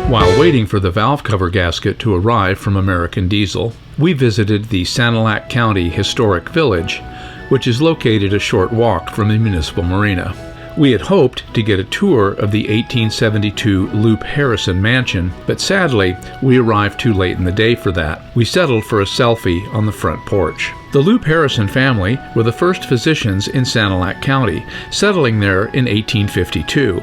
While waiting for the valve cover gasket to arrive from American Diesel, we visited the Sanilac County Historic Village, which is located a short walk from the municipal marina. We had hoped to get a tour of the 1872 Loop Harrison mansion, but sadly, we arrived too late in the day for that. We settled for a selfie on the front porch. The Loop Harrison family were the first physicians in Sanilac County, settling there in 1852.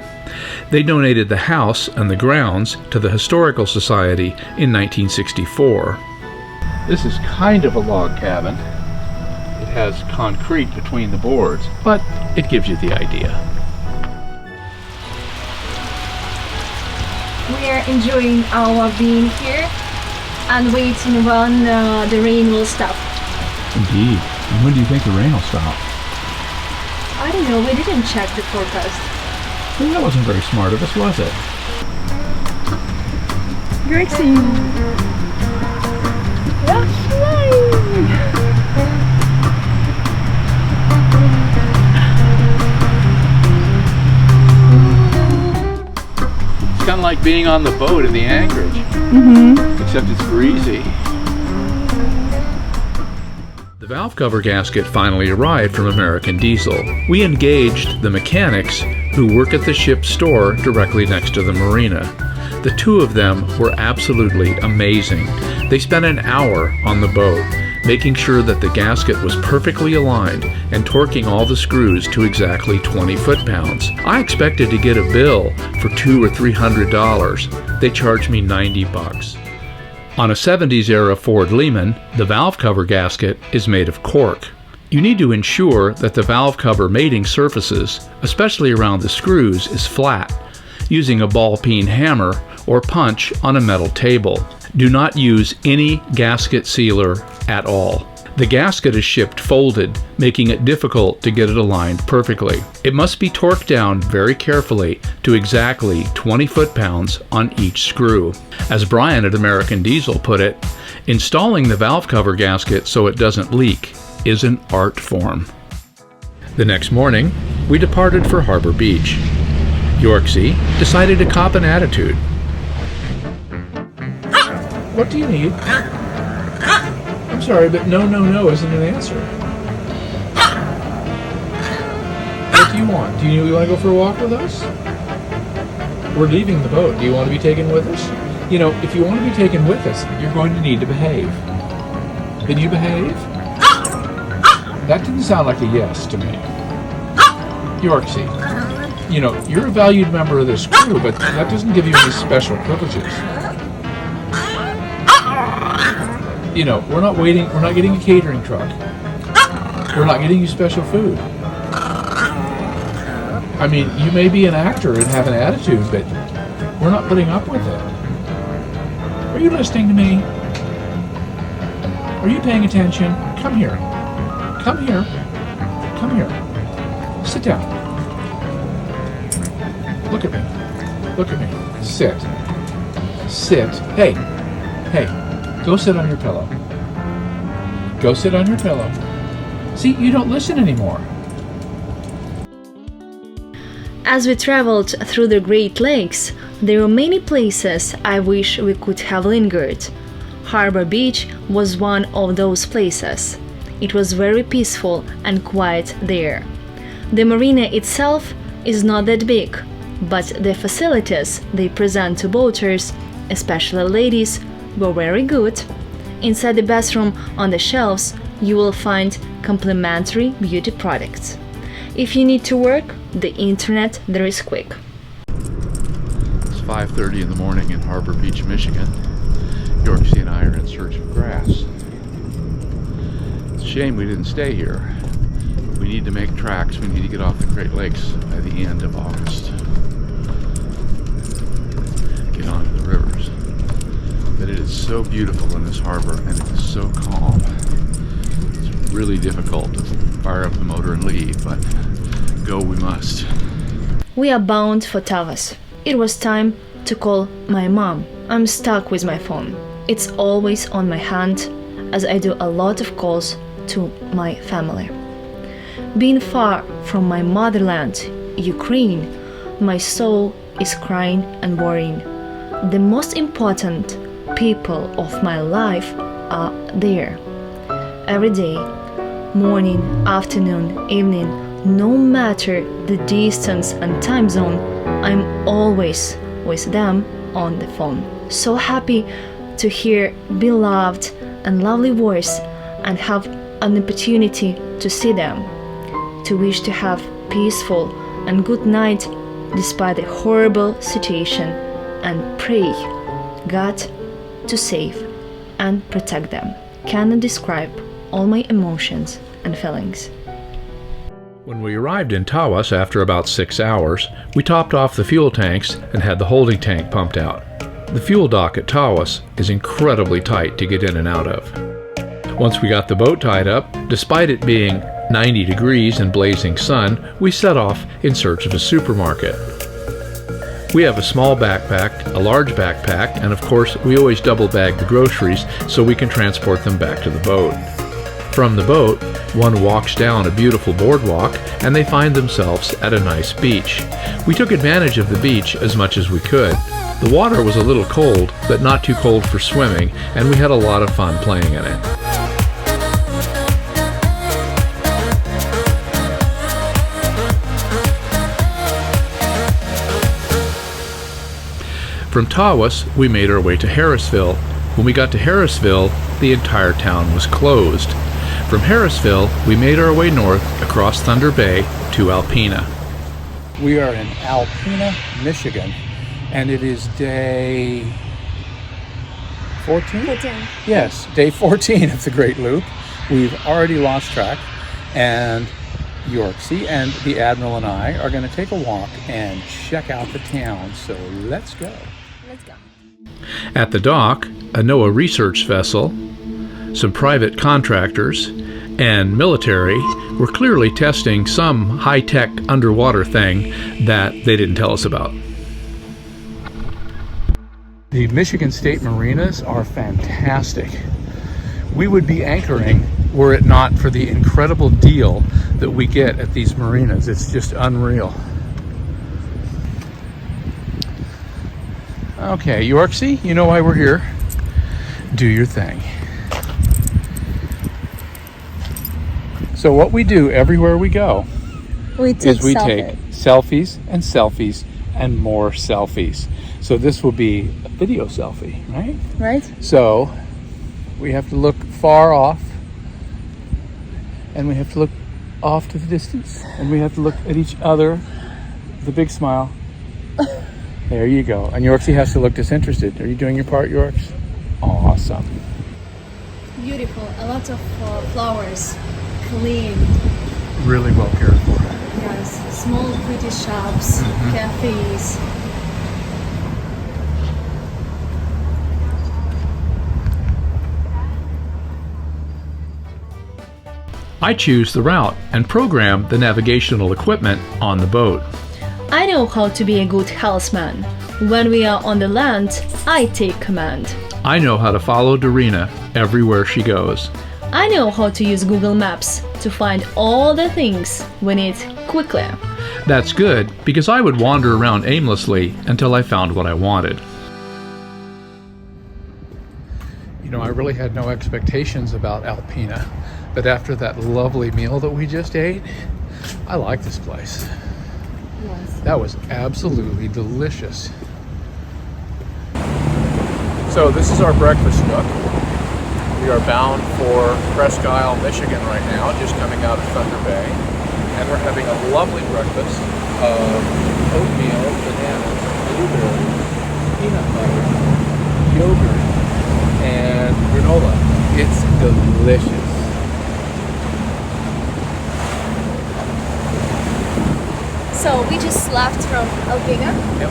They donated the house and the grounds to the Historical Society in 1964. This is kind of a log cabin. It has concrete between the boards, but it gives you the idea. We are enjoying our being here and waiting when the rain will stop. Indeed. And when do you think the rain will stop? I don't know, we didn't check the forecast. Well, that wasn't very smart of us, was it? Yorksie! We're flying! It's kind of like being on the boat in the anchorage. Except it's breezy. The valve cover gasket finally arrived from American Diesel. We engaged the mechanics who work at the ship's store directly next to the marina. The two of them were absolutely amazing. They spent an hour on the boat, making sure that the gasket was perfectly aligned and torquing all the screws to exactly 20 foot-pounds. I expected to get a bill for $200 or $300. They charged me $90. On a 70s-era Ford Lehman, the valve cover gasket is made of cork. You need to ensure that the valve cover mating surfaces, especially around the screws, is flat, using a ball-peen hammer or punch on a metal table. Do not use any gasket sealer at all. The gasket is shipped folded, making it difficult to get it aligned perfectly. It must be torqued down very carefully to exactly 20 foot-pounds on each screw. As Brian at American Diesel put it, installing the valve cover gasket so it doesn't leak is an art form. The next morning, we departed for Harbor Beach. Yorksie decided to cop an attitude. What do you need? I'm sorry, but no isn't an answer. What do you want? Do you want to go for a walk with us? We're leaving the boat. Do you want to be taken with us? You know, if you want to be taken with us, you're going to need to behave. Can you behave? That didn't sound like a yes to me. Yorksie, you know, you're a valued member of this crew, but that doesn't give you any special privileges. You know, we're not getting a catering truck. We're not getting you special food. I mean, you may be an actor and have an attitude, but we're not putting up with it. Are you listening to me? Are you paying attention? Come here. Come here. Come here. Sit down. Look at me. Look at me. Sit. Sit. Hey. Go sit on your pillow. Go sit on your pillow. See, you don't listen anymore. As we traveled through the Great Lakes, there were many places I wish we could have lingered. Harbor Beach was one of those places. It was very peaceful and quiet there. The marina itself is not that big, but the facilities they present to boaters, especially ladies, were very good. Inside the bathroom on the shelves, you will find complimentary beauty products. If you need to work, the internet there is quick. It's 5:30 in the morning in Harbor Beach, Michigan. Yorksie and I are in search of grass. It's a shame we didn't stay here. We need to make tracks. We need to get off the Great Lakes by the end of August. Get onto the rivers. But it is so beautiful in this harbor, and it is so calm. It's really difficult to fire up the motor and leave, but go we must. We are bound for Tawas. It was time to call my mom. I'm stuck with my phone. It's always on my hand, as I do a lot of calls to my family. Being far from my motherland, Ukraine, my soul is crying and worrying. The most important people of my life are there. Every day, morning, afternoon, evening, no matter the distance and time zone, I'm always with them on the phone. So happy to hear beloved and lovely voice and have an opportunity to see them, to wish to have peaceful and good night despite the horrible situation, and pray God to save and protect them. Cannot describe all my emotions and feelings. When we arrived in Tawas after about 6 hours, we topped off the fuel tanks and had the holding tank pumped out. The fuel dock at Tawas is incredibly tight to get in and out of. Once we got the boat tied up, despite it being 90 degrees and blazing sun, we set off in search of a supermarket. We have a small backpack, a large backpack, and of course we always double bag the groceries so we can transport them back to the boat. From the boat, one walks down a beautiful boardwalk and they find themselves at a nice beach. We took advantage of the beach as much as we could. The water was a little cold, but not too cold for swimming, and we had a lot of fun playing in it. From Tawas, we made our way to Harrisville. When we got to Harrisville, the entire town was closed. From Harrisville, we made our way north across Thunder Bay to Alpena. We are in Alpena, Michigan, and it is day 14? 14. Yes, day 14 of the Great Loop. We've already lost track, and Yorksie and the Admiral and I are going to take a walk and check out the town, so let's go. Let's go. At the dock, a NOAA research vessel, some private contractors, and military were clearly testing some high-tech underwater thing that they didn't tell us about. The Michigan State Marinas are fantastic. We would be anchoring were it not for the incredible deal that we get at these marinas. It's just unreal. Okay, Yorksie, you know why we're here. Do your thing. So what we do everywhere we go is we take selfies and selfies and more selfies. So this will be a video selfie, right? Right? So we have to look far off, and we have to look off to the distance, and we have to look at each other with a big smile. There you go. And Yorksie has to look disinterested. Are you doing your part, Yorks? Awesome. Beautiful. A lot of flowers. Clean. Really well cared for. Yes. Small pretty shops, cafes. I choose the route and program the navigational equipment on the boat. I know how to be a good helmsman. When we are on the land, I take command. I know how to follow Darina everywhere she goes. I know how to use Google Maps to find all the things we need quickly. That's good, because I would wander around aimlessly until I found what I wanted. You know, I really had no expectations about Alpena, but after that lovely meal that we just ate, I like this place. Yes. That was absolutely delicious. So this is our breakfast nook. We are bound for Presque Isle, Michigan right now, just coming out of Thunder Bay. And we're having a lovely breakfast of oatmeal, bananas, blueberries, peanut butter, yogurt, and granola. It's delicious. So we just left from Alpena, Yep.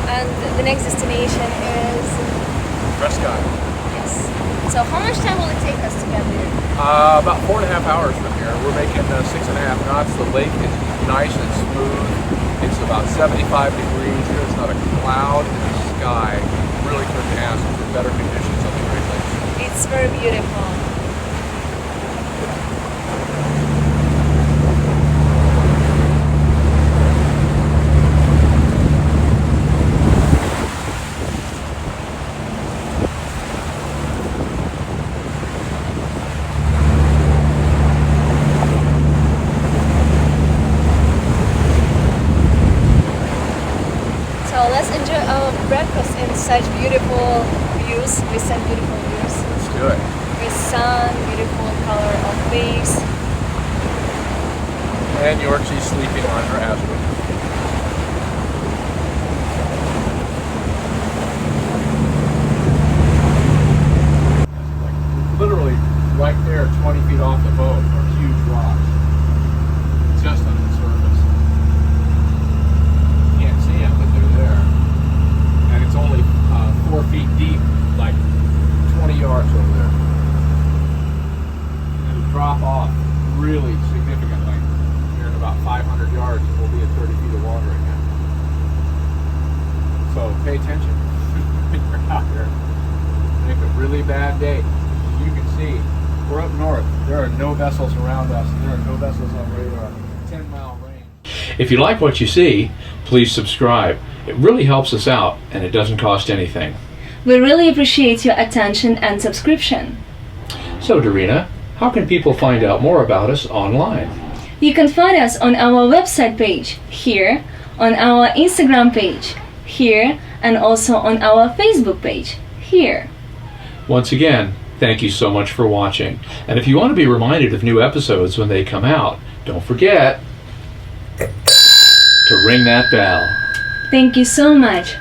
and the next destination is... Presque Isle. Yes. So how much time will it take us to get there? About 4.5 hours from here. We're making 6.5 knots. The lake is nice and smooth. It's about 75 degrees. There's not a cloud in the sky. Really couldn't ask for better conditions on the Great Lakes. It's very beautiful. soak us in such beautiful views. We send beautiful views. Let's do it. With sun, beautiful color of waves. And Yorksie sleeping on her asteroid. Literally right there, 20 feet off the boat, are huge rocks. Just on the surface. You can't see them, but they're there. And it's only 4 feet deep, like 20 yards over there. And it'll drop off really significantly. Here in about 500 yards, and we'll be at 30 feet of water again. So pay attention when you're out there. Make a really bad day. You can see, we're up north. There are no vessels around us. There are no vessels on radar. 10-mile range. If you like what you see, please subscribe. It really helps us out, and it doesn't cost anything. We really appreciate your attention and subscription. So, Darina, how can people find out more about us online? You can find us on our website page, here, on our Instagram page, here, and also on our Facebook page, here. Once again, thank you so much for watching. And if you want to be reminded of new episodes when they come out, don't forget to ring that bell. Thank you so much.